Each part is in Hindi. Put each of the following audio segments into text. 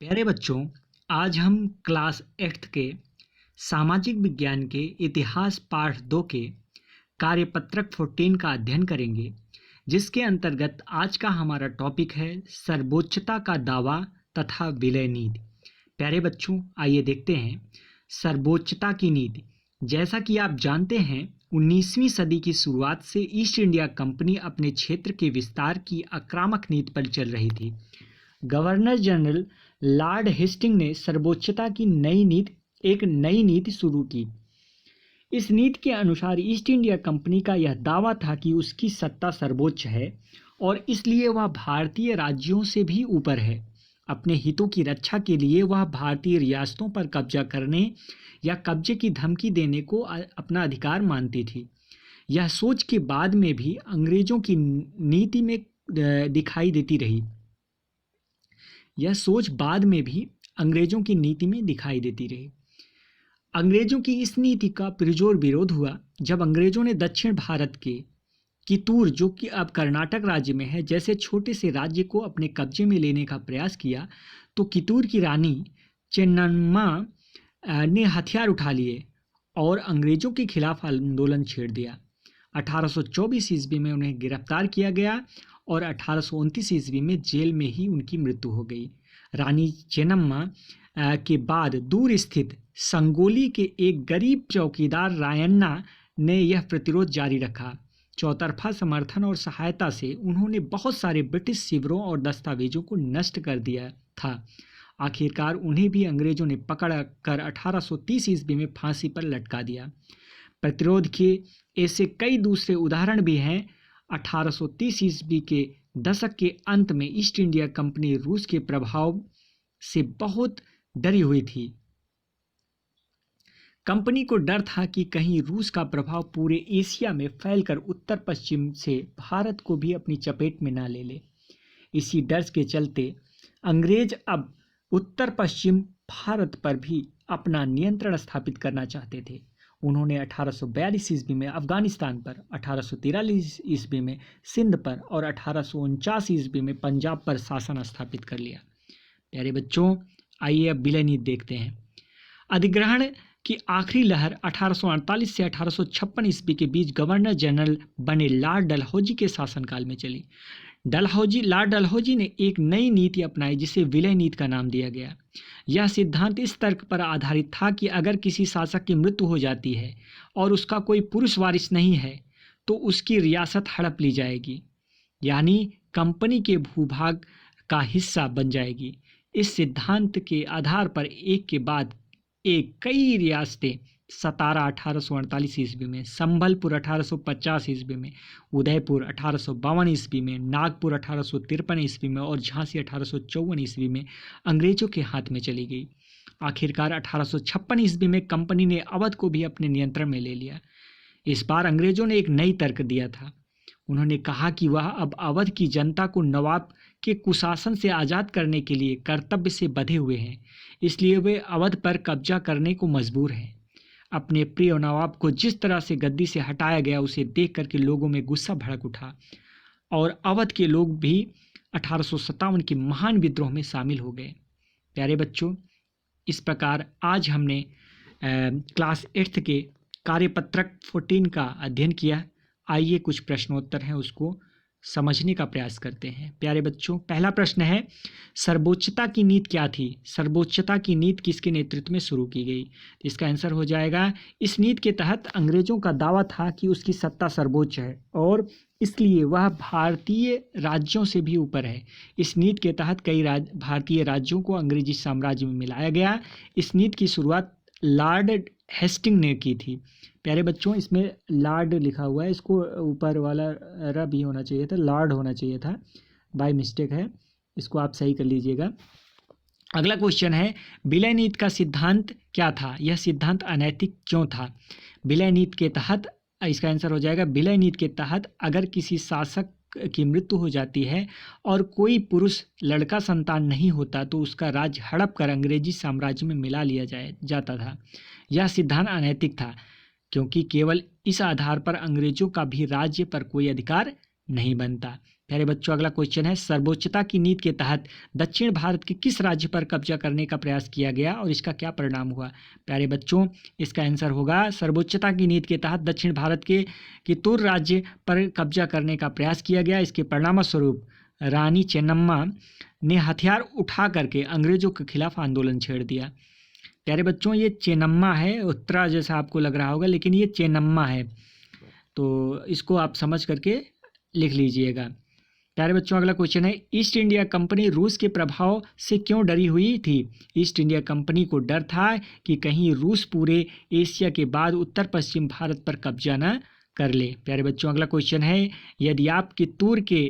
प्यारे बच्चों, आज हम क्लास 8th के सामाजिक विज्ञान के इतिहास पाठ 2 के कार्यपत्रक 14 का अध्ययन करेंगे, जिसके अंतर्गत आज का हमारा टॉपिक है सर्वोच्चता का दावा तथा विलय नीति। प्यारे बच्चों, आइए देखते हैं सर्वोच्चता की नीति। जैसा कि आप जानते हैं, 19वीं सदी की शुरुआत से ईस्ट इंडिया कंपनी अपने क्षेत्र के विस्तार की आक्रामक नीति पर चल रही थी। गवर्नर जनरल लॉर्ड हेस्टिंग ने सर्वोच्चता की एक नई नीति शुरू की। इस नीति के अनुसार ईस्ट इंडिया कंपनी का यह दावा था कि उसकी सत्ता सर्वोच्च है और इसलिए वह भारतीय राज्यों से भी ऊपर है। अपने हितों की रक्षा के लिए वह भारतीय रियासतों पर कब्जा करने या कब्जे की धमकी देने को अपना अधिकार मानती थी। यह सोच के बाद में भी अंग्रेजों की नीति में दिखाई देती रही। अंग्रेजों की इस नीति का पुरजोर विरोध हुआ जब अंग्रेजों ने दक्षिण भारत के कितूर, जो कि अब कर्नाटक राज्य में है, जैसे छोटे से राज्य को अपने कब्जे में लेने का प्रयास किया, तो कितूर की रानी चेन्नम्मा ने हथियार उठा लिए और अंग्रेजों के खिलाफ आंदोलन छेड़ दिया। 1824 ईस्वी में उन्हें गिरफ्तार किया गया और 1829 ईस्वी में जेल में ही उनकी मृत्यु हो गई। रानी चेन्नम्मा के बाद दूर स्थित संगोली के एक गरीब चौकीदार रायन्ना ने यह प्रतिरोध जारी रखा। चौतरफा समर्थन और सहायता से उन्होंने बहुत सारे ब्रिटिश शिविरों और दस्तावेजों को नष्ट कर दिया था। आखिरकार उन्हें भी अंग्रेजों ने पकड़ कर 1830 ईस्वी में फांसी पर लटका दिया। प्रतिरोध के ऐसे कई दूसरे उदाहरण भी हैं। 1830 ईस्वी के दशक के अंत में ईस्ट इंडिया कंपनी रूस के प्रभाव से बहुत डरी हुई थी। कंपनी को डर था कि कहीं रूस का प्रभाव पूरे एशिया में फैलकर उत्तर पश्चिम से भारत को भी अपनी चपेट में ना ले ले। इसी डर के चलते अंग्रेज अब उत्तर पश्चिम भारत पर भी अपना नियंत्रण स्थापित करना चाहते थे। उन्होंने 1842 ईस्वी में अफगानिस्तान पर, 1843 ईस्वी में सिंध पर और 1849 ईस्वी में पंजाब पर शासन स्थापित कर लिया। प्यारे बच्चों, आइए अब विलय नीति देखते हैं। अधिग्रहण की आखिरी लहर 1848 से 1856 ईस्वी के बीच गवर्नर जनरल बने लॉर्ड डलहौजी के शासनकाल में चली। लॉर्ड डलहौजी ने एक नई नीति अपनाई जिसे विलय नीति का नाम दिया गया। यह सिद्धांत इस तर्क पर आधारित था कि अगर किसी शासक की मृत्यु हो जाती है और उसका कोई पुरुष वारिस नहीं है तो उसकी रियासत हड़प ली जाएगी, यानी कंपनी के भूभाग का हिस्सा बन जाएगी। इस सिद्धांत के आधार पर एक के बाद एक कई रियासतें सतारा 1848 ईस्वी में, संबलपुर 1850 ईस्वी में, उदयपुर 1852 ईस्वी में, नागपुर 1853 ईस्वी में और झांसी 1854 ईस्वी में अंग्रेजों के हाथ में चली गई। आखिरकार 1856 ईस्वी में कंपनी ने अवध को भी अपने नियंत्रण में ले लिया। इस बार अंग्रेजों ने एक नई तर्क दिया था। उन्होंने कहा कि वह अब अवध की जनता को नवाब के कुशासन से आज़ाद करने के लिए कर्तव्य से बंधे हुए हैं, इसलिए वे अवध पर कब्जा करने को मजबूर हैं। अपने प्रिय नवाब को जिस तरह से गद्दी से हटाया गया उसे देख करके लोगों में गुस्सा भड़क उठा और अवध के लोग भी 1857 के महान विद्रोह में शामिल हो गए। प्यारे बच्चों, इस प्रकार आज हमने क्लास 8th के कार्यपत्रक 14 का अध्ययन किया। आइए कुछ प्रश्नोत्तर हैं, उसको समझने का प्रयास करते हैं। प्यारे बच्चों, पहला प्रश्न है, सर्वोच्चता की नीति क्या थी? सर्वोच्चता की नीति किसके नेतृत्व में शुरू की गई? इसका आंसर हो जाएगा, इस नीति के तहत अंग्रेजों का दावा था कि उसकी सत्ता सर्वोच्च है और इसलिए वह भारतीय राज्यों से भी ऊपर है। इस नीति के तहत कई भारतीय राज्यों को अंग्रेजी साम्राज्य में मिलाया गया। इस नीति की शुरुआत लॉर्ड हेस्टिंग ने की थी। प्यारे बच्चों, इसमें लॉर्ड लिखा हुआ है, इसको ऊपर वाला र भी होना चाहिए था, लॉर्ड होना चाहिए था, बाय मिस्टेक है, इसको आप सही कर लीजिएगा। अगला क्वेश्चन है, विलय नीति का सिद्धांत क्या था? यह सिद्धांत अनैतिक क्यों था? विलय नीति के तहत, इसका आंसर हो जाएगा, विलय नीति के तहत अगर किसी शासक की मृत्यु हो जाती है और कोई पुरुष लड़का संतान नहीं होता तो उसका राज्य हड़प कर अंग्रेजी साम्राज्य में मिला लिया जाता था। यह सिद्धांत अनैतिक था क्योंकि केवल इस आधार पर अंग्रेजों का भी राज्य पर कोई अधिकार नहीं बनता। प्यारे बच्चों अगला क्वेश्चन है, सर्वोच्चता की नीति के तहत दक्षिण भारत के किस राज्य पर कब्जा करने का प्रयास किया गया और इसका क्या परिणाम हुआ। प्यारे बच्चों इसका आंसर होगा, सर्वोच्चता की नीति के तहत दक्षिण भारत के कित्तूर राज्य पर कब्जा करने का प्रयास किया गया। इसके परिणाम स्वरूप रानी चेन्नम्मा ने हथियार उठा करके अंग्रेजों के खिलाफ आंदोलन छेड़ दिया। प्यारे बच्चों ये चेन्नम्मा है, उत्तरा जैसा आपको लग रहा होगा लेकिन ये चेन्नम्मा है, तो इसको आप समझ करके लिख लीजिएगा। प्यारे बच्चों अगला क्वेश्चन है, ईस्ट इंडिया कंपनी रूस के प्रभाव से क्यों डरी हुई थी। ईस्ट इंडिया कंपनी को डर था कि कहीं रूस पूरे एशिया के बाद उत्तर पश्चिम भारत पर कब्जा न कर ले। प्यारे बच्चों अगला क्वेश्चन है, यदि आप कित्तूर के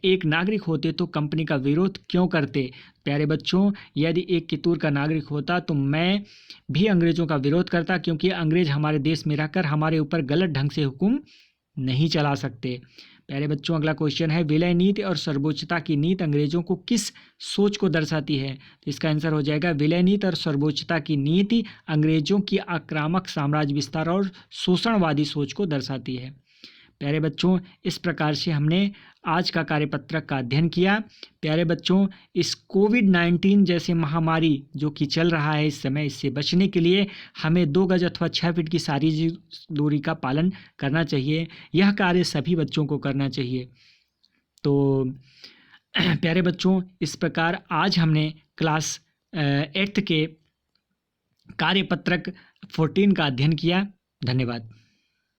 एक नागरिक होते तो कंपनी का विरोध क्यों करते। प्यारे बच्चों यदि एक कित्तूर का नागरिक होता तो मैं भी अंग्रेज़ों का विरोध करता, क्योंकि अंग्रेज़ हमारे देश में रहकर हमारे ऊपर गलत ढंग से हुक्म नहीं चला सकते। प्यारे बच्चों अगला क्वेश्चन है, विलय नीति और सर्वोच्चता की नीति अंग्रेजों को किस सोच को दर्शाती है। तो इसका आंसर हो जाएगा, विलय नीति और सर्वोच्चता की नीति अंग्रेजों की आक्रामक साम्राज्य विस्तार और शोषणवादी सोच को दर्शाती है। प्यारे बच्चों इस प्रकार से हमने आज का कार्यपत्रक का अध्ययन किया। प्यारे बच्चों इस कोविड-19 जैसे महामारी जो कि चल रहा है इस समय, इससे बचने के लिए हमें 2 गज अथवा 6 फीट की शारीरिक दूरी का पालन करना चाहिए। यह कार्य सभी बच्चों को करना चाहिए। तो प्यारे बच्चों इस प्रकार आज हमने क्लास 8th के कार्यपत्रक 14 का अध्ययन किया। धन्यवाद।